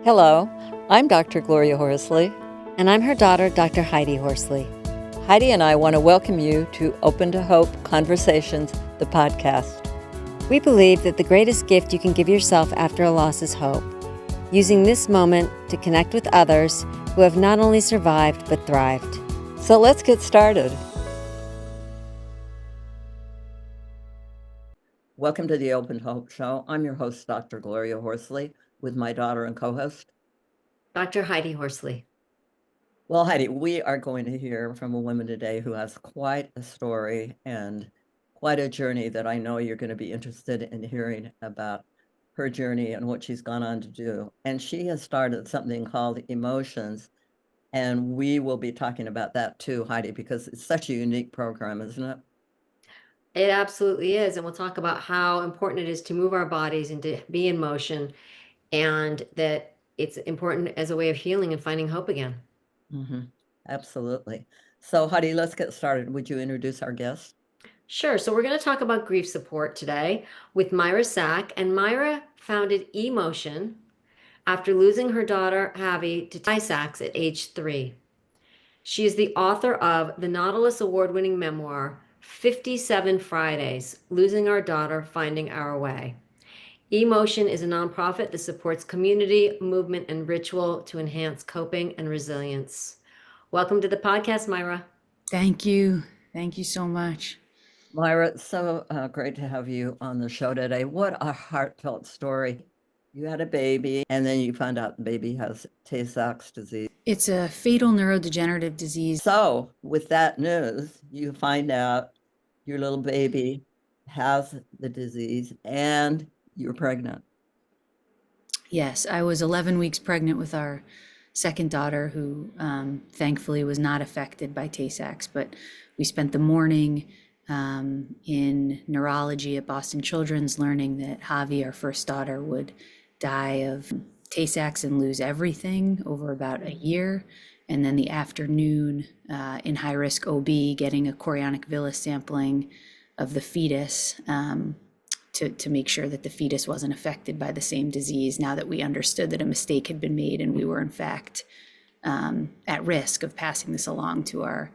Hello, I'm Dr. Gloria Horsley. And I'm her daughter, Dr. Heidi Horsley. Heidi and I want to welcome you to Open to Hope Conversations, the podcast. We believe that the greatest gift you can give yourself after a loss is hope, using this moment to connect with others who have not only survived but thrived. So let's get started. Welcome to the Open to Hope Show. I'm your host, Dr. Gloria Horsley, with my daughter and co-host, Dr. Heidi Horsley. Well, Heidi, we are going to hear from a woman today who has quite a story and quite a journey that I know you're going to be interested in hearing about her journey and what she's gone on to do. And she has started something called Emotions. And we will be talking about that too, Heidi, because it's such a unique program, isn't it? It absolutely is. And we'll talk about how important it is to move our bodies and to be in motion, and that it's important as a way of healing and finding hope again. Mm-hmm. Absolutely. So, Heidi, let's get started. Would you introduce our guest? Sure. So we're going to talk about grief support today with Myra Sack. And Myra founded Emotion after losing her daughter, Havi, to Tay-Sachs at age 3. She is the author of the Nautilus award-winning memoir, 57 Fridays, Losing Our Daughter, Finding Our Way. Emotion is a nonprofit that supports community, movement, and ritual to enhance coping and resilience. Welcome to the podcast, Myra. Thank you. Thank you so much. Myra, it's so great to have you on the show today. What a heartfelt story. You had a baby, and then you found out the baby has Tay-Sachs disease. It's a fatal neurodegenerative disease. So with that news, you find out your little baby has the disease and you're pregnant. Yes, I was 11 weeks pregnant with our second daughter, who thankfully was not affected by Tay-Sachs, but we spent the morning in neurology at Boston Children's learning that Havi, our first daughter, would die of Tay-Sachs and lose everything over about a year. And then the afternoon in high-risk OB, getting a chorionic villus sampling of the fetus to make sure that the fetus wasn't affected by the same disease, now that we understood that a mistake had been made and we were in fact at risk of passing this along to our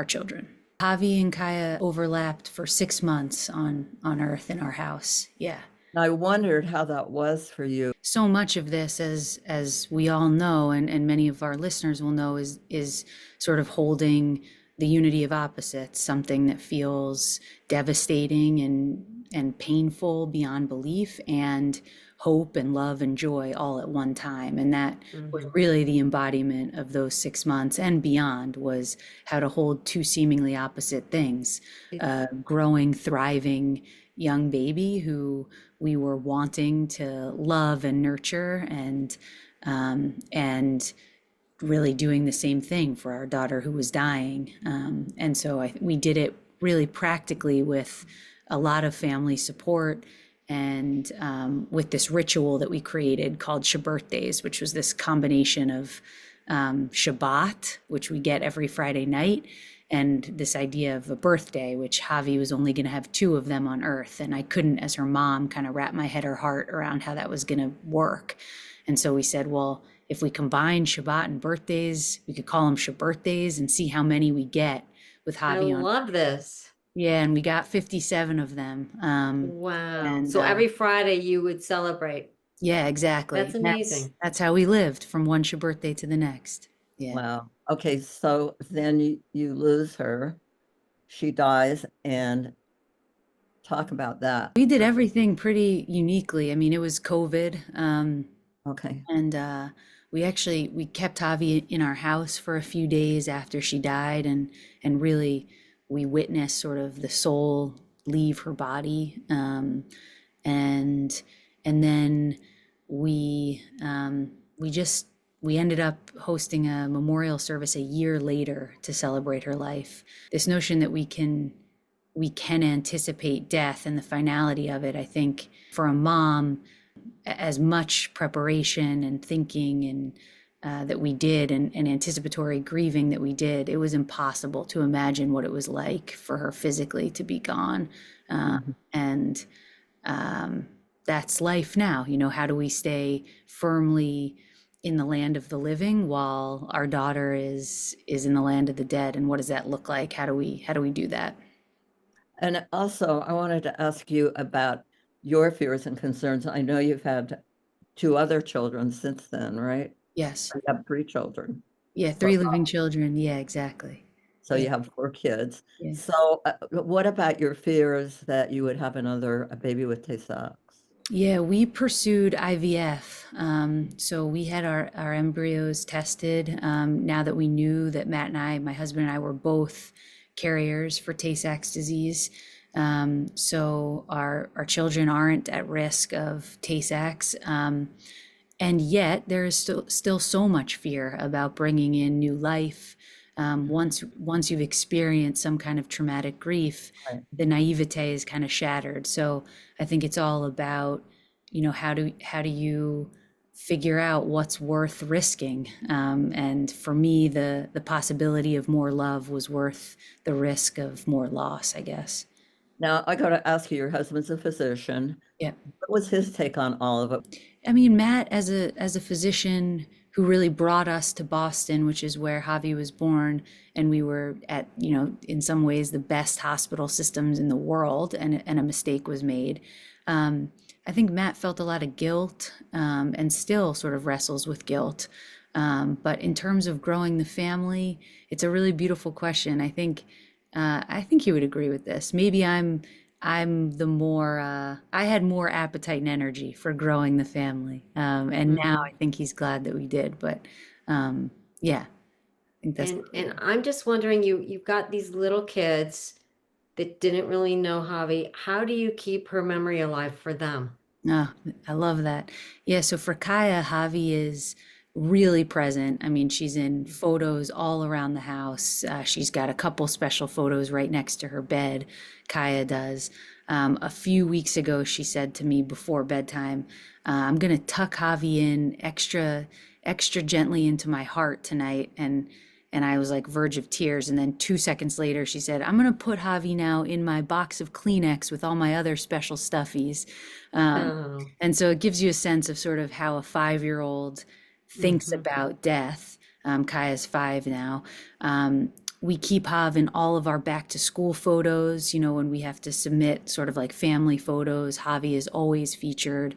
children. Havi and Kaya overlapped for 6 months on Earth in our house. Yeah. I wondered how that was for you. So much of this, as we all know, and many of our listeners will know, is sort of holding the unity of opposites, something that feels devastating and painful beyond belief, and hope and love and joy all at one time. And that was really the embodiment of those 6 months and beyond, was how to hold two seemingly opposite things. A growing, thriving young baby who we were wanting to love and nurture, and really doing the same thing for our daughter who was dying. And so we did it really practically with a lot of family support, and with this ritual that we created called Shabirthdays, which was this combination of Shabbat, which we get every Friday night, and this idea of a birthday, which Havi was only going to have 2 of them on Earth. And I couldn't, as her mom, kind of wrap my head or heart around how that was going to work. And so we said, well, if we combine Shabbat and birthdays, we could call them Shabirthdays and see how many we get with Havi on. I love this. Yeah, and we got 57 of them. Wow. and, So every Friday you would celebrate. Yeah, exactly. That's amazing. That's how we lived, from one Shabirthday to the next. Yeah. Wow. Okay, so then you lose her. She dies, and talk about that. We did everything pretty uniquely. I mean, it was COVID. Okay. And we kept Havi in our house for a few days after she died, and really we witnessed sort of the soul leave her body. And then we ended up hosting a memorial service a year later to celebrate her life. This notion that we can anticipate death and the finality of it, I think for a mom, as much preparation and thinking and that we did, and anticipatory grieving that we did, it was impossible to imagine what it was like for her physically to be gone. And that's life now. You know, how do we stay firmly in the land of the living while our daughter is in the land of the dead. And what does that look like? How do we do that? And also, I wanted to ask you about your fears and concerns. I know you've had two other children since then, right? Yes. You have three children. Yeah, So, three living children. Yeah, exactly. so Yeah. you have four kids. Yeah. So, what about your fears that you would have a baby with Tay-Sachs? Yeah, we pursued IVF. So we had our embryos tested now that we knew that Matt and I, my husband and I, were both carriers for Tay-Sachs disease. So our children aren't at risk of Tay-Sachs. And yet there is still so much fear about bringing in new life. Once you've experienced some kind of traumatic grief, Right. the naivete is kind of shattered. So I think it's all about, how do you figure out what's worth risking? And for me, the possibility of more love was worth the risk of more loss, I guess. Now, I got to ask you, your husband's a physician. Yeah. What was his take on all of it? I mean, Matt, as a physician who really brought us to Boston, which is where Javi was born, and we were at, in some ways the best hospital systems in the world, and a mistake was made. I think Matt felt a lot of guilt, and still sort of wrestles with guilt. But in terms of growing the family, it's a really beautiful question. I think he would agree with this. Maybe I'm the more I had more appetite and energy for growing the family, and now I think he's glad that we did. But yeah, I think that's And I'm just wondering, you've got these little kids that didn't really know Javi. How do you keep her memory alive for them? oh, I love that. Yeah, so for Kaya, Javi is really present. I mean, she's in photos all around the house. She's got a couple special photos right next to her bed. Kaya does. A few weeks ago, she said to me before bedtime, "I'm gonna tuck Javi in extra gently into my heart tonight," and I was like verge of tears. And then 2 seconds later, she said, "I'm gonna put Javi now in my box of Kleenex with all my other special stuffies." Oh, And so it gives you a sense of sort of how a 5-year-old thinks about death. Kaya's 5 now. We keep Hav in all of our back to school photos. When we have to submit sort of like family photos, Javi is always featured.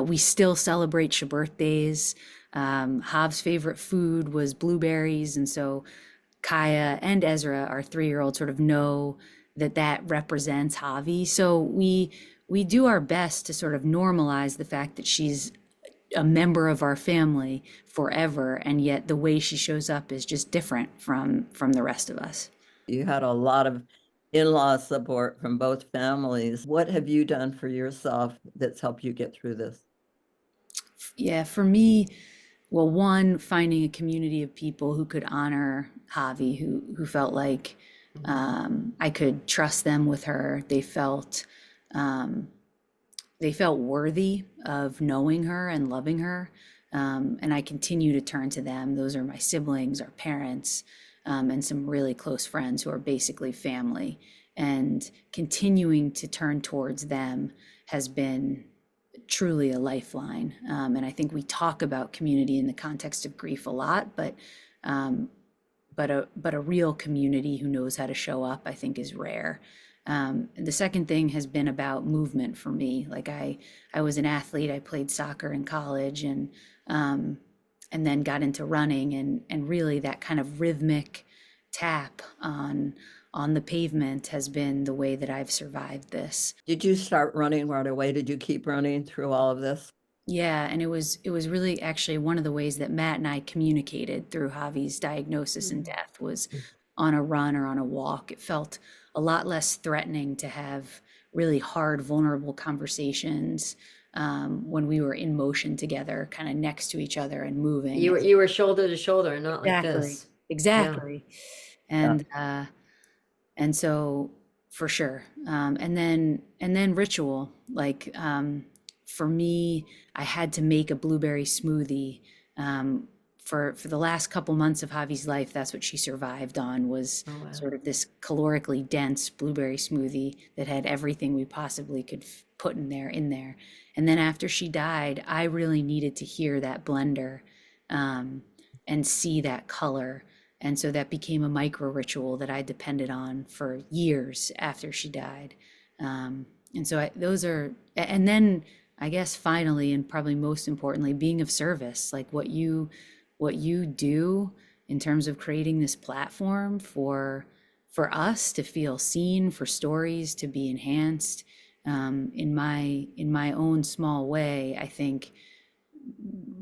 We still celebrate birthdays. Hav's favorite food was blueberries. And so Kaya and Ezra, our 3-year-old, sort of know that represents Javi. So we do our best to sort of normalize the fact that she's a member of our family forever, and yet the way she shows up is just different from the rest of us. You had a lot of in-law support from both families. What have you done for yourself that's helped you get through this? Yeah, for me, well, one, finding a community of people who could honor Javi, who felt like I could trust them with her. Um, they felt worthy of knowing her and loving her. And I continue to turn to them. Those are my siblings, our parents, and some really close friends who are basically family. And continuing to turn towards them has been truly a lifeline. And I think we talk about community in the context of grief a lot, but a real community who knows how to show up, I think, is rare. The second thing has been about movement for me. Like I was an athlete. I played soccer in college, and then got into running, and really that kind of rhythmic tap on the pavement has been the way that I've survived this. Did you start running right away? Did you keep running through all of this? Yeah, and it was really actually one of the ways that Matt and I communicated through Javi's diagnosis and death was on a run or on a walk. It felt a lot less threatening to have really hard, vulnerable conversations when we were in motion together, kind of next to each other and moving. You were shoulder to shoulder, not like Exactly, this. exactly. Yeah. And so for sure. And then ritual, like for me, I had to make a blueberry smoothie. For the last couple months of Javi's life, that's what she survived on, was wow. sort of this calorically dense blueberry smoothie that had everything we possibly could put in there. And then after she died, I really needed to hear that blender and see that color. And so that became a micro ritual that I depended on for years after she died. And so those are, and then I guess finally, and probably most importantly, being of service, like what you do in terms of creating this platform for us to feel seen, for stories to be enhanced. In my own small way, I think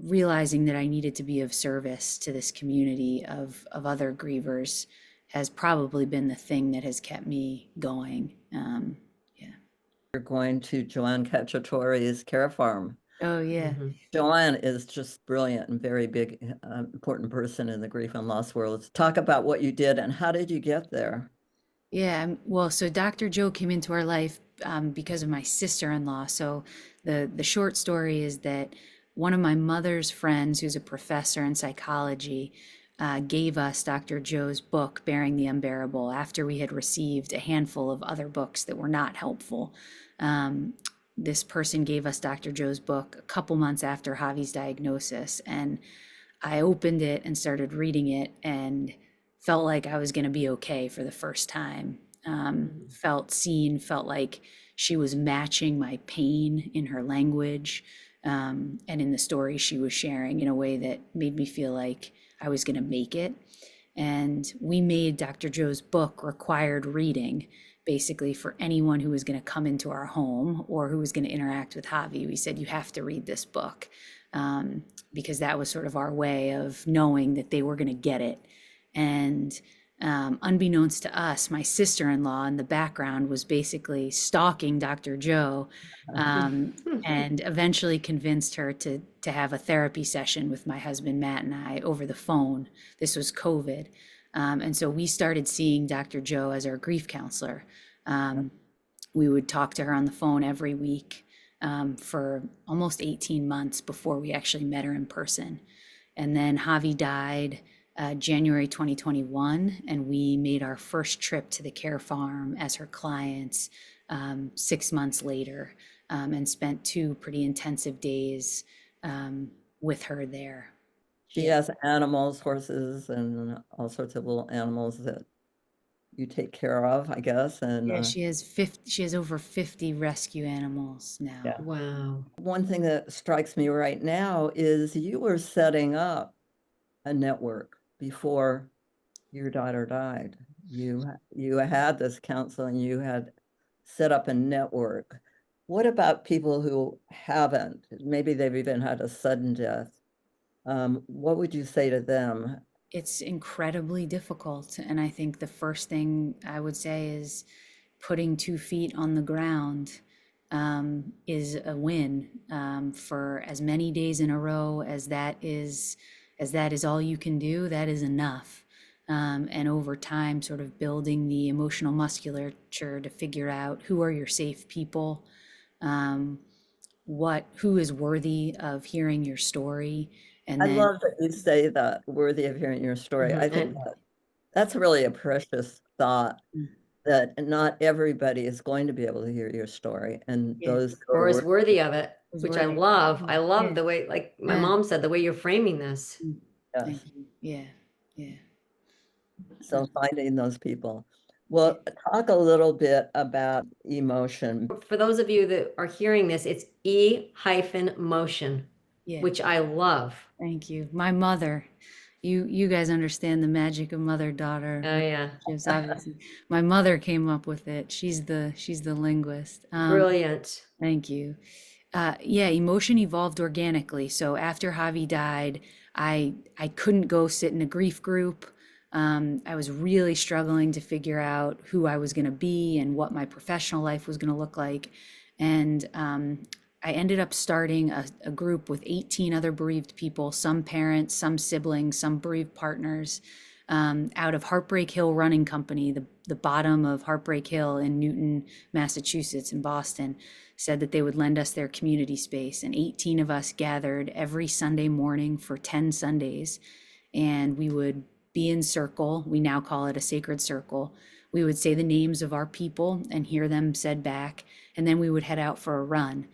realizing that I needed to be of service to this community of other grievers has probably been the thing that has kept me going. You're going to Joanne Cacciatore's care farm. Oh yeah. Joanne is just brilliant and very big, important person in the grief and loss world. Talk about what you did and how did you get there? Yeah, well, so Dr. Joe came into our life because of my sister-in-law. So the short story is that one of my mother's friends, who's a professor in psychology, gave us Dr. Joe's book, Bearing the Unbearable, after we had received a handful of other books that were not helpful. This person gave us Dr. Joe's book a couple months after Javi's diagnosis, and I opened it and started reading it and felt like I was going to be okay for the first time. Felt seen, felt like she was matching my pain in her language, and in the story she was sharing in a way that made me feel like I was going to make it. And we made Dr. Joe's book required reading, basically for anyone who was going to come into our home or who was going to interact with Javi. We said, you have to read this book, because that was sort of our way of knowing that they were going to get it. And unbeknownst to us, my sister-in-law in the background was basically stalking Dr. Joe, and eventually convinced her to have a therapy session with my husband, Matt, and I over the phone. This was COVID. And so we started seeing Dr. Joe as our grief counselor. We would talk to her on the phone every week for almost 18 months before we actually met her in person. And then Javi died January 2021, and we made our first trip to the care farm as her clients 6 months later, and spent 2 pretty intensive days with her there. She has animals, horses, and all sorts of little animals that you take care of, I guess. And yeah, she has over 50 rescue animals now. Yeah. Wow. One thing that strikes me right now is you were setting up a network before your daughter died. You had this counsel and you had set up a network. What about people who haven't? Maybe they've even had a sudden death. What would you say to them? It's incredibly difficult. And I think the first thing I would say is putting 2 feet on the ground is a win. For as many days in a row as that is all you can do, that is enough. And over time, sort of building the emotional musculature to figure out who are your safe people, who is worthy of hearing your story. And I then, love that you say that, worthy of hearing your story. I think that's really a precious thought, that not everybody is going to be able to hear your story, and those or is worthy of it, which I love. I love Yeah. the way, like my mom said, the way you're framing this. Yes. Thank you. Yeah. So finding those people. Well, talk a little bit about emotion. For those of you that are hearing this, it's E-motion, Yeah. which I love. Thank you. My mother, you guys understand the magic of mother-daughter. Oh yeah. relationships, obviously. My mother came up with it. She's the linguist. Brilliant. Thank you. Yeah, emotion evolved organically. So after Javi died, I couldn't go sit in a grief group. I was really struggling to figure out who I was going to be and what my professional life was going to look like. And I ended up starting a group with 18 other bereaved people, some parents, some siblings, some bereaved partners, out of Heartbreak Hill Running Company, the bottom of Heartbreak Hill in Newton, Massachusetts, in Boston, said that they would lend us their community space. And 18 of us gathered every Sunday morning for 10 Sundays, and we would be in circle. We now call it a sacred circle. We would say the names of our people and hear them said back, and then we would head out for a run.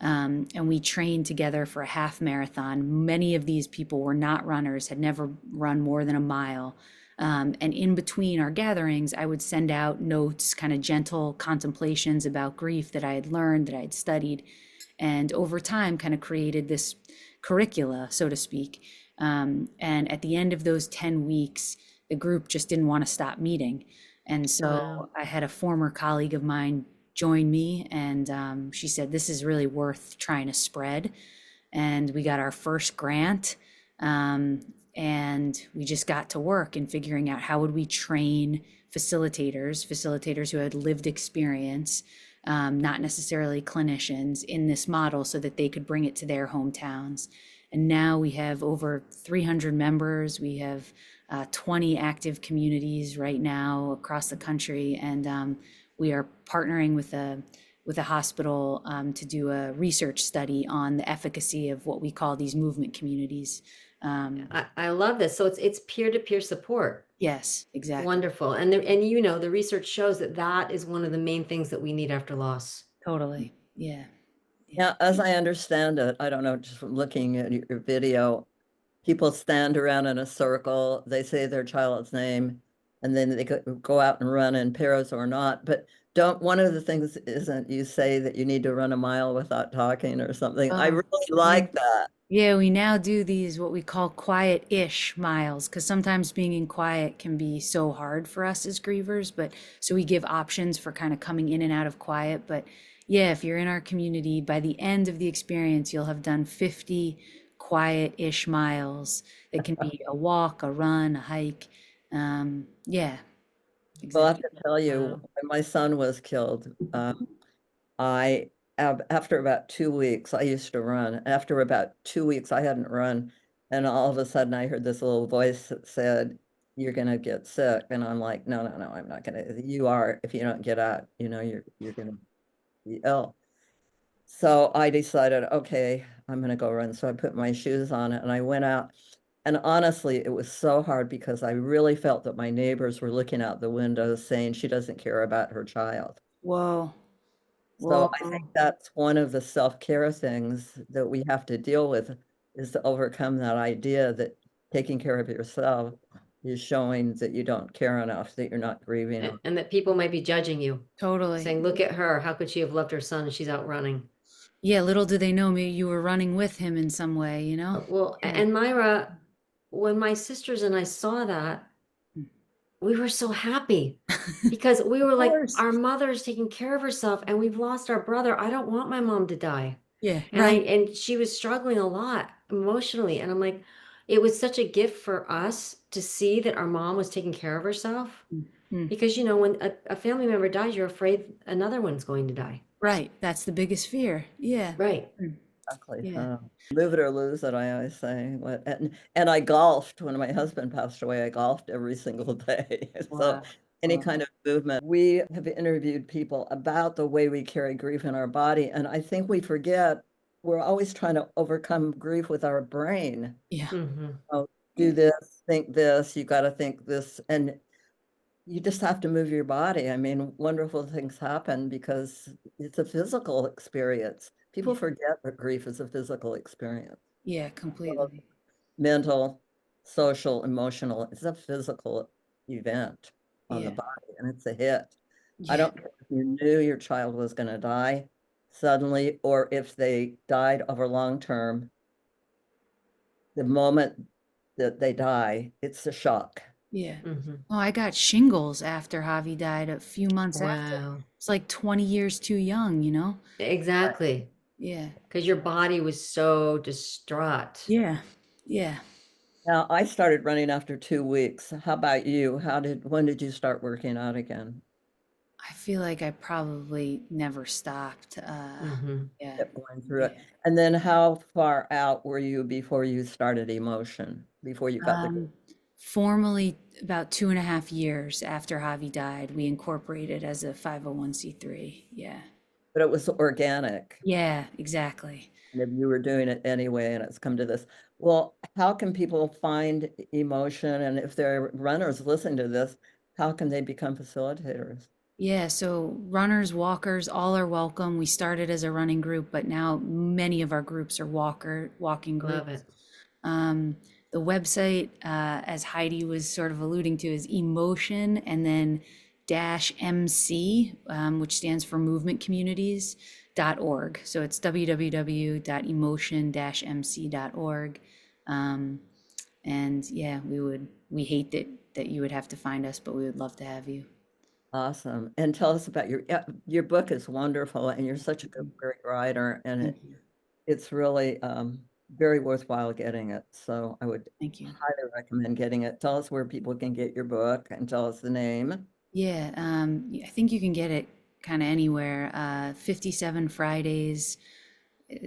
And we trained together for a half marathon. Many of these people were not runners, had never run more than a mile. And in between our gatherings, I would send out notes, kind of gentle contemplations about grief that I had learned, that I had studied, and over time kind of created this curricula, so to speak. And at the end of those 10 weeks, the group just didn't want to stop meeting. And so Wow. I had a former colleague of mine join me, and she said, this is really worth trying to spread. And we got our first grant. And we just got to work in figuring out how would we train facilitators who had lived experience, not necessarily clinicians, in this model so that they could bring it to their hometowns. And now we have over 300 members. We have 20 active communities right now across the country, and we are partnering with a hospital to do a research study on the efficacy of what we call these movement communities. I love this. So it's peer-to-peer support. Yes, exactly. Wonderful. And the research shows that that is one of the main things that we need after loss. Totally. Yeah. Now, as I understand it, I don't know, just from looking at your video, people stand around in a circle, they say their child's name, and then they go out and run in pairs or not. But one of the things isn't you say that you need to run a mile without talking or something? I really like that. Yeah, we now do these what we call quiet-ish miles, because sometimes being in quiet can be so hard for us as grievers. But so we give options for kind of coming in and out of quiet. But yeah, if you're in our community, by the end of the experience, you'll have done 50 quiet-ish miles. It can be a walk, a run, a hike. Yeah, Well, I have exactly. to tell you, Wow. when my son was killed, I after about 2 weeks, I used to run. After about 2 weeks, I hadn't run, and all of a sudden, I heard this little voice that said, "You're gonna get sick," and I'm like, "No, no, no, I'm not gonna. You are. If you don't get out, you're gonna be ill." So I decided, okay, I'm gonna go run. So I put my shoes on and I went out. And honestly, it was so hard because I really felt that my neighbors were looking out the windows saying she doesn't care about her child. Whoa, So whoa. I think that's one of the self-care things that we have to deal with, is to overcome that idea that taking care of yourself is showing that you don't care enough, that you're not grieving enough. And that people might be judging you, Totally. saying, look at her. How could she have loved her son and she's out running? Yeah, little do they know maybe you were running with him in some way, you know? Well, Yeah. and Myra, when my sisters and I saw that, we were so happy because we were like, course. our mother's taking care of herself and we've lost our brother. I don't want my mom to die. Yeah, And right. and she was struggling a lot emotionally. And I'm like, it was such a gift for us to see that our mom was taking care of herself. Mhm. Because, when a family member dies, you're afraid another one's going to die. Right. That's the biggest fear. Yeah. Right. Exactly. Yeah. Move it or lose it, I always say. And I golfed when my husband passed away. I golfed every single day. So Wow. any Wow. kind of movement. We have interviewed people about the way we carry grief in our body, and I think we forget we're always trying to overcome grief with our brain. Yeah. Mm-hmm. Oh, do this, think this, you got to think this, and you just have to move your body. I mean, wonderful things happen because it's a physical experience. People Yeah. forget that grief is a physical experience. Yeah, completely. Mental, social, emotional. It's a physical event on the Yeah. body, and it's a hit. I Yeah. don't care if you knew your child was going to die suddenly or if they died over long term. The moment that they die, it's a shock. Yeah. Mm-hmm. Oh, I got shingles after Javi died a few months after. Wow. It's like 20 years too young, you know? Exactly. Yeah. Because your body was so distraught. Yeah. Yeah. Now, I started running after 2 weeks. How about you? When did you start working out again? I feel like I probably never stopped. Mm-hmm. Yeah. Kept going through it. Yeah. And then how far out were you before you started emotion? Before you got the Formally, about 2.5 years after Javi died, we incorporated as a 501c3. Yeah. but it was organic. Yeah, exactly. And if you were doing it anyway, and it's come to this. Well, how can people find emotion? And if they're runners listening to this, how can they become facilitators? Yeah, so runners, walkers, all are welcome. We started as a running group, but now many of our groups are walking Love groups. it. Um, the website, as Heidi was sort of alluding to, is emotion and then dash MC, which stands for movementcommunities.org. So it's www.emotion-mc.org. And yeah, we hate that you would have to find us, but we would love to have you. Awesome. And tell us about your book is wonderful, and you're such a Mhm. great writer, and Thank you. it's really very worthwhile getting it. So I would Thank you. highly recommend getting it. Tell us where people can get your book and tell us the name. Yeah, I think you can get it kind of anywhere. 57 Fridays,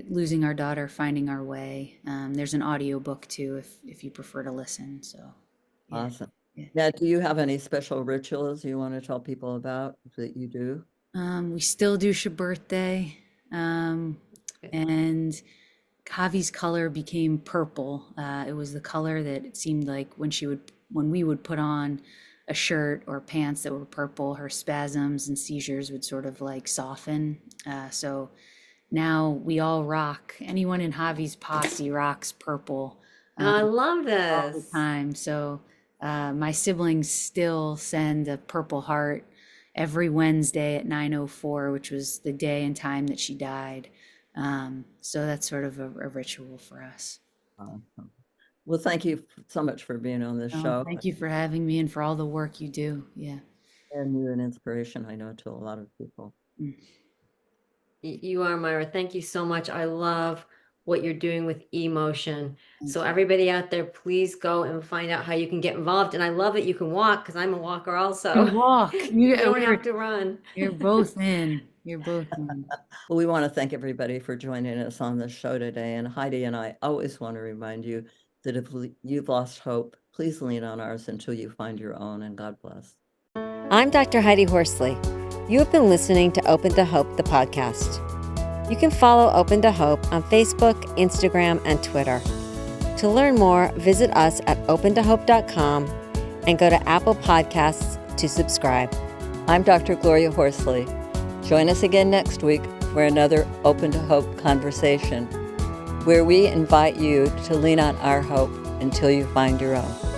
Losing Our Daughter, Finding Our Way. There's an audio book too if you prefer to listen. So yeah, Awesome. yeah. Now, do you have any special rituals you want to tell people about that you do? We still do She birthday. And Javi's color became purple. It was the color that it seemed like when we would put on a shirt or pants that were purple, her spasms and seizures would sort of like soften. So now we all rock. Anyone in Javi's posse rocks purple Oh, I love all the this. time. So my siblings still send a purple heart every Wednesday at 9:04, which was the day and time that she died. So that's sort of a ritual for us. Awesome. Well, thank you so much for being on this Oh, show, thank you for having me and for all the work you do. Yeah. and you're an inspiration, I know, to a lot of people. Mm, You are, Myra. Thank you so much. I love what you're doing with emotion. thank So you. everybody out there, please go and find out how you can get involved. And I love that you can walk because I'm a walker You also. walk. You don't have to run. You're both in. You're both in. Well, we want to thank everybody for joining us on the show today. And Heidi and I always want to remind you that if you've lost hope, please lean on ours until you find your own, and God bless. I'm Dr. Heidi Horsley. You have been listening to Open to Hope, the podcast. You can follow Open to Hope on Facebook, Instagram, and Twitter. To learn more, visit us at opentohope.com and go to Apple Podcasts to subscribe. I'm Dr. Gloria Horsley. Join us again next week for another Open to Hope conversation, where we invite you to lean on our hope until you find your own.